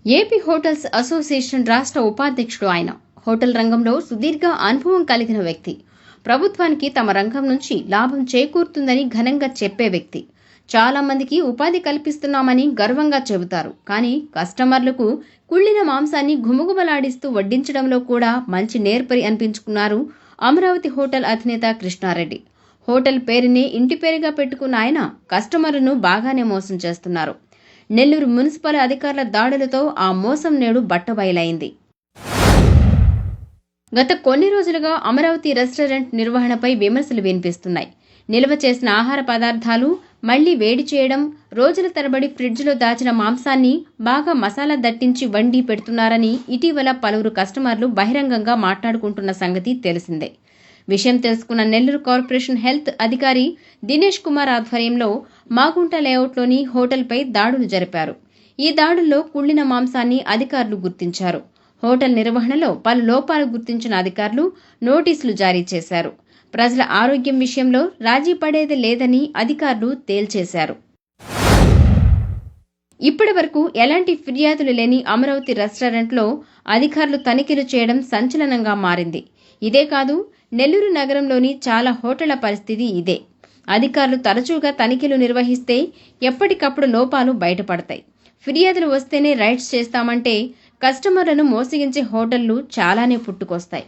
AP hotels association రాష్ట్ర ఉపాధ్యక్షుడు ఆయన. హోటల్ రంగంలో సుదీర్ఘ అనుభవం కలిగిన వ్యక్తి. ప్రభుత్వానికి తమ రంగం నుంచి లాభం చేకూరుతుందని ఘనంగా చెప్పే వ్యక్తి. చాలా మందికి ఉపాధి కల్పిస్తున్నామని గర్వంగా చెబుతారు. కానీ కస్టమర్లకు కుళ్ళిన మాంసాన్ని ఘుమఘుమలాడిస్తూ వడ్డించడంలో కూడా మంచి నేర్పరి అనిపించుకున్నారు అమరావతి హోటల్ అధినేత కృష్ణారెడ్డి. హోటల్ పేరునే ఇంటి పేరుగా పెట్టుకున్న ఆయన కస్టమర్లను బాగానే మోసం చేస్తున్నారు. నెల్లూరు మున్సిపల్ అధికారుల దాడులతో ఆ మోసం నేడు బట్టబయలైంది. గత కొన్ని రోజులుగా అమరావతి రెస్టారెంట్ నిర్వహణపై విమర్శలు వినిపిస్తున్నాయి. నిల్వ చేసిన ఆహార పదార్థాలు మళ్లీ వేడి చేయడం, రోజుల తరబడి ఫ్రిడ్జ్లో దాచిన మాంసాన్ని బాగా మసాలా దట్టించి వండి పెడుతున్నారని ఇటీవల పలువురు కస్టమర్లు బహిరంగంగా మాట్లాడుకుంటున్న సంగతి తెలిసిందే. విషయం తెలుసుకున్న నెల్లూరు కార్పొరేషన్ హెల్త్ అధికారి దినేష్ కుమార్ ఆధ్వర్యంలో మాగుంట లేఅవుట్లోని హోటల్పై దాడులు జరిపారు. ఈ దాడుల్లో కుళ్ళిన మాంసాన్ని అధికారులు గుర్తించారు. హోటల్ నిర్వహణలో పలు లోపాలు గుర్తించిన అధికారులు నోటీసులు జారీ చేశారు. ప్రజల ఆరోగ్యం విషయంలో రాజీ పడేది లేదని అధికారులు తేల్చేశారు. ఇప్పటి వరకు ఎలాంటి ఫిర్యాదులు లేని అమరావతి రెస్టారెంట్లో అధికారులు తనిఖీలు చేయడం సంచలనంగా మారింది. ఇదే కాదు, నెల్లూరు నగరంలోని చాలా హోటళ్ల పరిస్థితి ఇదే. అధికారులు తరచుగా తనిఖీలు నిర్వహిస్తే ఎప్పటికప్పుడు లోపాలు బయటపడతాయి. ఫిర్యాదులు వస్తేనే రైడ్స్ చేస్తామంటే కస్టమర్లను మోసగించే హోటళ్లు చాలానే పుట్టుకొస్తాయి.